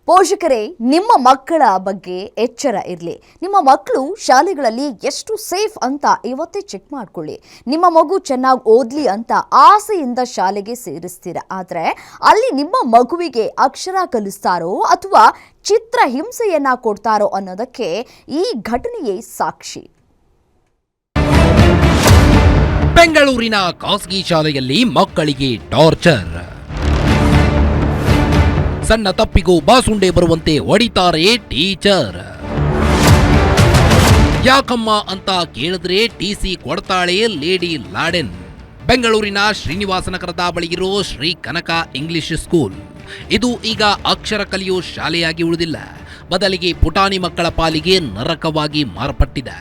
ಪೋಷಕರೇ, ನಿಮ್ಮ ಮಕ್ಕಳ ಬಗ್ಗೆ ಎಚ್ಚರ ಇರಲಿ. ನಿಮ್ಮ ಮಕ್ಕಳು ಶಾಲೆಗಳಲ್ಲಿ ಎಷ್ಟು ಸೇಫ್ ಅಂತ ಇವತ್ತೇ ಚೆಕ್ ಮಾಡ್ಕೊಳ್ಳಿ. ನಿಮ್ಮ ಮಗು ಚೆನ್ನಾಗಿ ಓದಲಿ ಅಂತ ಆಸೆಯಿಂದ ಶಾಲೆಗೆ ಸೇರಿಸ್ತೀರಾ, ಆದರೆ ಅಲ್ಲಿ ನಿಮ್ಮ ಮಗುವಿಗೆ ಅಕ್ಷರ ಕಲಿಸ್ತಾರೋ ಅಥವಾ ಚಿತ್ರ ಹಿಂಸೆಯನ್ನ ಕೊಡ್ತಾರೋ ಅನ್ನೋದಕ್ಕೆ ಈ ಘಟನೆಯೇ ಸಾಕ್ಷಿ. ಬೆಂಗಳೂರಿನ ಖಾಸಗಿ ಶಾಲೆಯಲ್ಲಿ ಮಕ್ಕಳಿಗೆ ಟಾರ್ಚರ್. ಸಣ್ಣ ತಪ್ಪಿಗೂ ಬಾಸುಂಡೆ ಬರುವಂತೆ ಹೊಡಿತಾರೆ ಟೀಚರ್. ಯಾಕಮ್ಮ ಅಂತ ಕೇಳಿದ್ರೆ ಟಿಸಿ ಕೊಡ್ತಾಳೆ ಲೇಡಿ ಲಾಡೆನ್. ಬೆಂಗಳೂರಿನ ಶ್ರೀನಿವಾಸನಗರದ ಬಳಿ ಇರೋ ಶ್ರೀ ಕನಕ ಇಂಗ್ಲಿಷ್ ಸ್ಕೂಲ್ ಇದು ಈಗ ಅಕ್ಷರ ಕಲಿಯೋ ಶಾಲೆಯಾಗಿ ಉಳಿದಿಲ್ಲ, ಬದಲಿಗೆ ಪುಟಾಣಿ ಮಕ್ಕಳ ಪಾಲಿಗೆ ನರಕವಾಗಿ ಮಾರ್ಪಟ್ಟಿದೆ.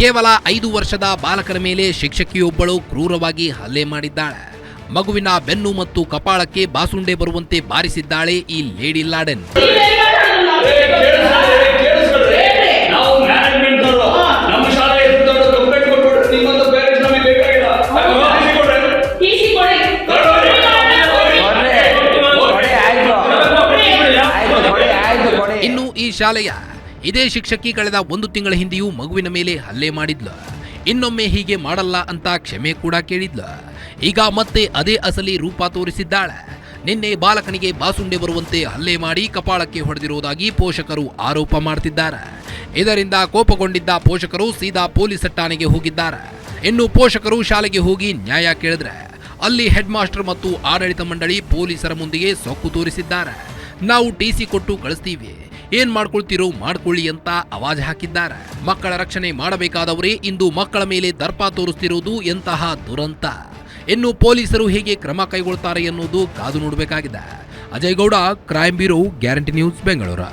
ಕೇವಲ 5 ವರ್ಷದ ಬಾಲಕರ ಮೇಲೆ ಶಿಕ್ಷಕಿಯೊಬ್ಬಳು ಕ್ರೂರವಾಗಿ ಹಲ್ಲೆ ಮಾಡಿದ್ದಾಳೆ. ಮಗುವಿನ ಬೆನ್ನು ಮತ್ತು ಕಪಾಳಕ್ಕೆ ಬಾಸುಂಡೆ ಬರುವಂತೆ ಬಾರಿಸಿದ್ದಾಳೆ ಈ ಲೇಡಿ ಲಾಡೆನ್. ಇನ್ನು ಈ ಶಾಲೆಯ ಇದೇ ಶಿಕ್ಷಕಿ ಕಳೆದ 1 ತಿಂಗಳ ಹಿಂದೆಯೂ ಮಗುವಿನ ಮೇಲೆ ಹಲ್ಲೆ ಮಾಡಿದ್ಲು. ಇನ್ನೊಮ್ಮೆ ಹೀಗೆ ಮಾಡಲ್ಲ ಅಂತ ಕ್ಷಮೆ ಕೂಡ ಕೇಳಿದ್ಲು. ಈಗ ಮತ್ತೆ ಅದೇ ಅಸಲಿ ರೂಪ ತೋರಿಸಿದ್ದಾಳೆ. ನಿನ್ನೆ ಬಾಲಕನಿಗೆ ಬಾಸುಂಡೆ ಬರುವಂತೆ ಹಲ್ಲೆ ಮಾಡಿ ಕಪಾಳಕ್ಕೆ ಹೊಡೆದಿರುವುದಾಗಿ ಪೋಷಕರು ಆರೋಪ ಮಾಡ್ತಿದ್ದಾರೆ. ಇದರಿಂದ ಕೋಪಗೊಂಡಿದ್ದ ಪೋಷಕರು ಸೀದಾ ಪೊಲೀಸ್ ಠಾಣೆಗೆ ಹೋಗಿದ್ದಾರೆ. ಇನ್ನು ಪೋಷಕರು ಶಾಲೆಗೆ ಹೋಗಿ ನ್ಯಾಯ ಕೇಳಿದ್ರೆ ಅಲ್ಲಿ ಹೆಡ್ ಮಾಸ್ಟರ್ ಮತ್ತು ಆಡಳಿತ ಮಂಡಳಿ ಪೊಲೀಸರ ಮುಂದಿಗೆ ಸೊಕ್ಕು ತೋರಿಸಿದ್ದಾರೆ. ನಾವು ಟಿಸಿ ಕೊಟ್ಟು ಕಳಿಸ್ತೀವಿ, ಏನ್ ಮಾಡ್ಕೊಳ್ತಿರೋ ಮಾಡ್ಕೊಳ್ಳಿ ಅಂತ ಆವಾಜ್ ಹಾಕಿದ್ದಾರೆ. ಮಕ್ಕಳ ರಕ್ಷಣೆ ಮಾಡಬೇಕಾದವರೇ ಇಂದು ಮಕ್ಕಳ ಮೇಲೆ ದರ್ಪ ತೋರಿಸ್ತಿರುವುದು ಎಂತಹ ದುರಂತ. ಇನ್ನು ಪೊಲೀಸರು ಹೇಗೆ ಕ್ರಮ ಕೈಗೊಳ್ತಾರೆ ಎನ್ನುವುದು ಕಾದು ನೋಡಬೇಕಾಗಿದೆ. Ajay Gowda, crime bureau, guarantee news, Bengaluru.